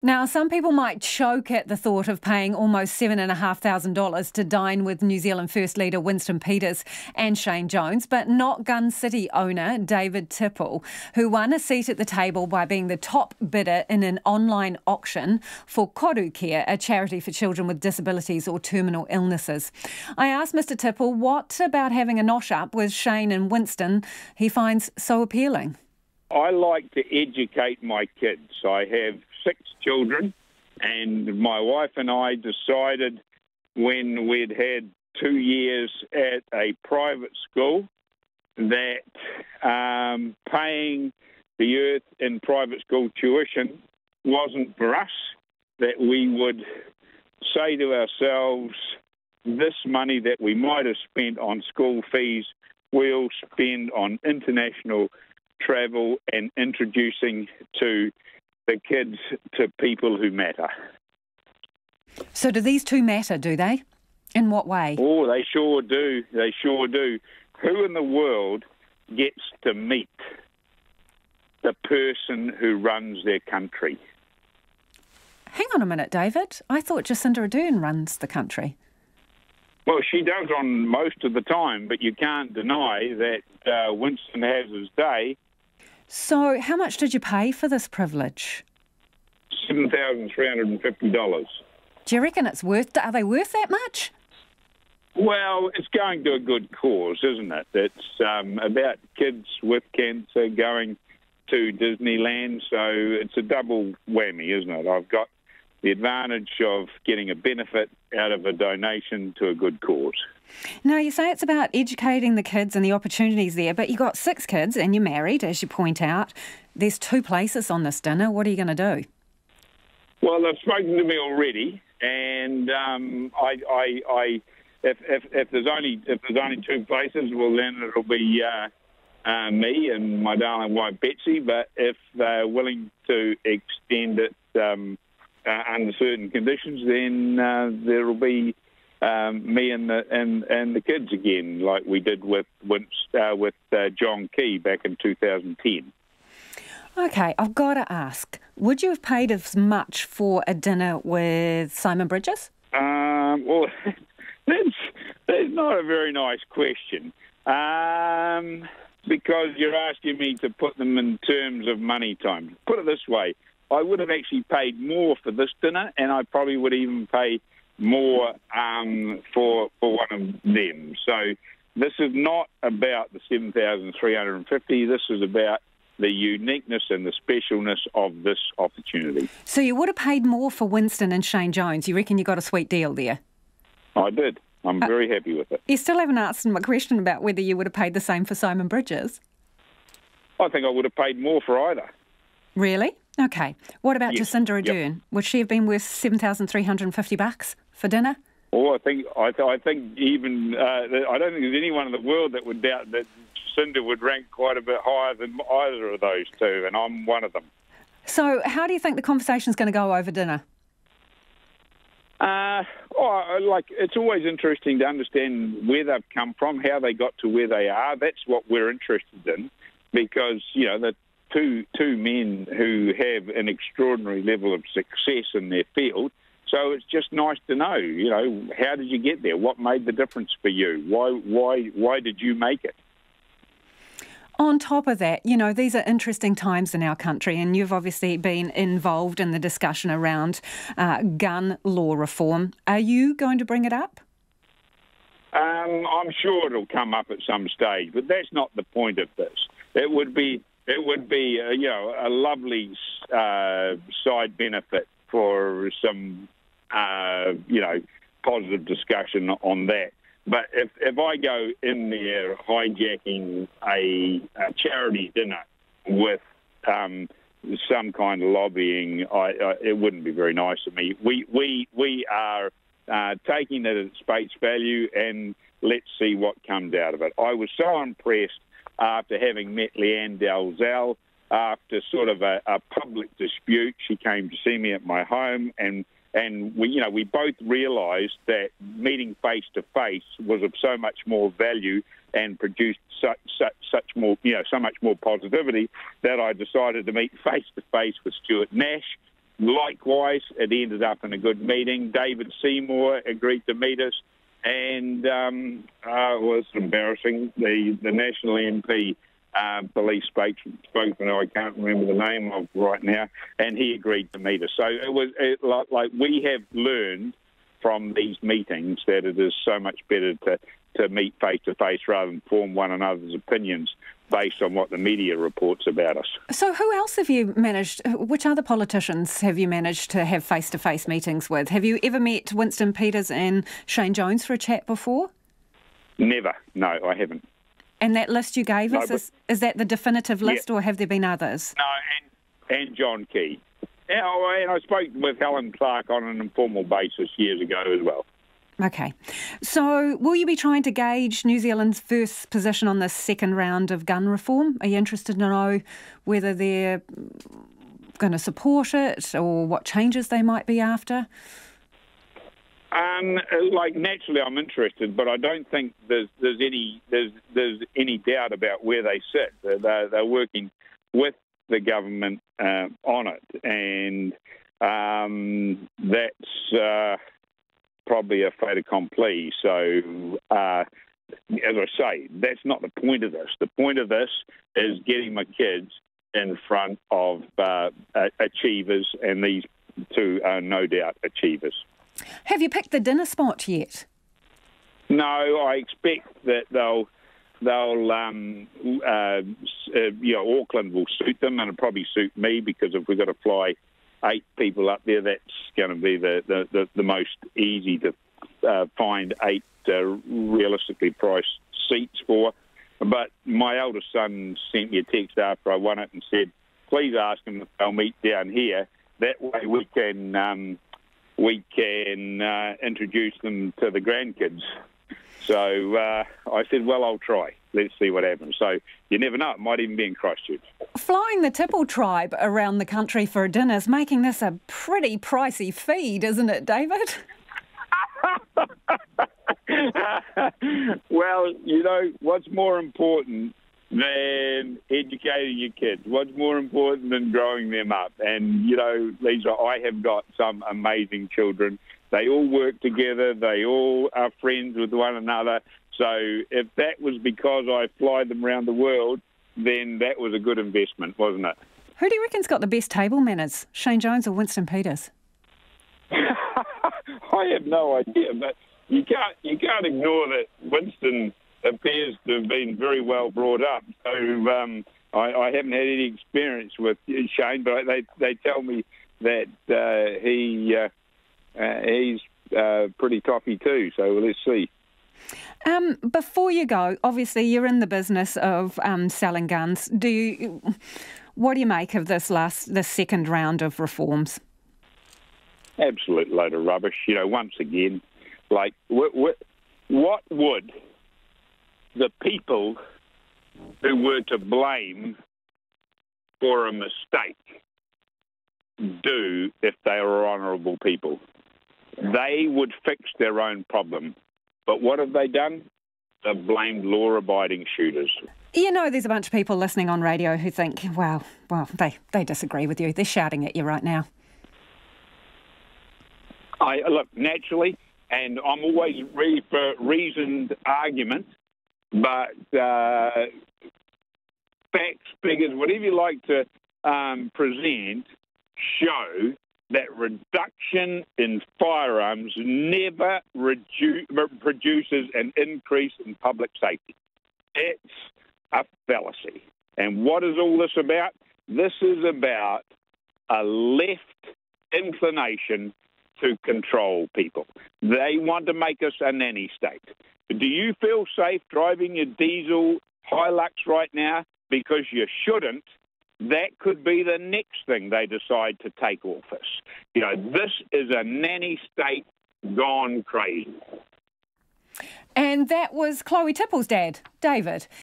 Now, some people might choke at the thought of paying almost $7,500 to dine with New Zealand First Leader Winston Peters and Shane Jones, but not Gun City owner David Tipple, who won a seat at the table by being the top bidder in an online auction for Koru Care, a charity for children with disabilities or terminal illnesses. I asked Mr Tipple what about having a nosh-up with Shane and Winston he finds so appealing. I like to educate my kids. I have 6 children, and my wife and I decided when we'd had 2 years at a private school that paying the earth in private school tuition wasn't for us, that we would say to ourselves, this money that we might have spent on school fees, we'll spend on international travel and introducing to the kids to people who matter. So do these two matter, do they? In what way? Oh, they sure do. They sure do. Who in the world gets to meet the person who runs their country? Hang on a minute, David. I thought Jacinda Ardern runs the country. Well, she does on most of the time, but you can't deny that Winston has his day. So how much did you pay for this privilege? $7,350. Do you reckon are they worth that much? Well, it's going to a good cause, isn't it? It's about kids with cancer going to Disneyland, so it's a double whammy, isn't it? I've got the advantage of getting a benefit out of a donation to a good cause. Now, you say it's about educating the kids and the opportunities there, but you've got 6 kids and you're married, as you point out. There's 2 places on this dinner. What are you going to do? Well, they've spoken to me already, and if there's only 2 places, well, then it'll be me and my darling wife Betsy. But if they're willing to extend it under certain conditions, then there'll be me and the kids again, like we did with John Key back in 2010. OK, I've got to ask, would you have paid as much for a dinner with Simon Bridges? Well, that's not a very nice question, because you're asking me to put them in terms of money time. Put it this way, I would have actually paid more for this dinner, and I probably would even pay more for one of them. So this is not about the $7,350. This is about the uniqueness and the specialness of this opportunity. So you would have paid more for Winston and Shane Jones. You reckon you got a sweet deal there? I did. I'm very happy with it. You still haven't answered my question about whether you would have paid the same for Simon Bridges. I think I would have paid more for either. Really? OK. What about Jacinda Ardern? Yep. Would she have been worth $7,350 for dinner? Oh, I think even I don't think there's anyone in the world that would doubt that Jacinda would rank quite a bit higher than either of those two, and I'm one of them. So how do you think the conversation's going to go over dinner? It's always interesting to understand where they've come from, how they got to where they are. That's what we're interested in, because, the two men who have an extraordinary level of success in their field. So it's just nice to know, how did you get there? What made the difference for you? Why did you make it? On top of that, these are interesting times in our country, and you've obviously been involved in the discussion around gun law reform. Are you going to bring it up? I'm sure it'll come up at some stage, but that's not the point of this. It would be a lovely side benefit for some positive discussion on that. But if I go in there hijacking a charity dinner with some kind of lobbying, it wouldn't be very nice of me. We are taking it at its face value, and let's see what comes out of it. I was so impressed after having met Leanne Dalzell after sort of a public dispute. She came to see me at my home, and we both realised that meeting face to face was of so much more value and produced so much more positivity that I decided to meet face to face with Stuart Nash likewise, it ended up in a good meeting. David Seymour agreed to meet us, and it was embarrassing. The national MP, police spokesman, I can't remember the name of right now, and he agreed to meet us. So it was like we have learned from these meetings that it is so much better to meet face to face rather than form one another's opinions based on what the media reports about us. So who else have you managed, which other politicians have you managed to have face-to-face meetings with? Have you ever met Winston Peters and Shane Jones for a chat before? Never. No, I haven't. And that list you gave us, is that the definitive list, or have there been others? No, and John Key. And I spoke with Helen Clark on an informal basis years ago as well. Okay. So will you be trying to gauge New Zealand's first position on this second round of gun reform? Are you interested to know whether they're going to support it or what changes they might be after? Naturally, I'm interested, but I don't think there's any doubt about where they sit. They're working with the government on it, and that's probably a fait accompli. So, as I say, that's not the point of this. The point of this is getting my kids in front of achievers, and these two are no doubt achievers. Have you picked the dinner spot yet? No, I expect that Auckland will suit them, and it'll probably suit me, because if we've got to fly 8 people up there, that's going to be the most easy to find 8 realistically priced seats for. But my eldest son sent me a text after I won it and said, please ask them if they'll meet down here. That way we can introduce them to the grandkids. So I said, well, I'll try. Let's see what happens. So you never know. It might even be in Christchurch. Flying the Tipple tribe around the country for a dinner is making this a pretty pricey feed, isn't it, David? Well, what's more important than educating your kids? What's more important than growing them up? And, Lisa, I have got some amazing children. They all work together. They all are friends with one another. So if that was because I fly them around the world, then that was a good investment, wasn't it? Who do you reckon's got the best table manners, Shane Jones or Winston Peters? I have no idea, but you can't ignore that Winston appears to have been very well brought up. So I haven't had any experience with Shane, but they tell me that he's pretty toppy too. So let's see. Before you go, obviously you're in the business of selling guns. What do you make of this second round of reforms? Absolute load of rubbish. Once again, what would the people who were to blame for a mistake do if they were honourable people? They would fix their own problem. But what have they done? They've blamed law-abiding shooters. There's a bunch of people listening on radio who think, well, they disagree with you. They're shouting at you right now. Look, naturally, and I'm always ready for reasoned argument, but facts, figures, whatever you like to present, show that reduction in firearms never produces an increase in public safety. It's a fallacy. And what is all this about? This is about a left inclination to control people. They want to make us a nanny state. Do you feel safe driving your diesel Hilux right now? Because you shouldn't. That could be the next thing they decide to take office. This is a nanny state gone crazy. And that was Chloe Tipple's dad, David.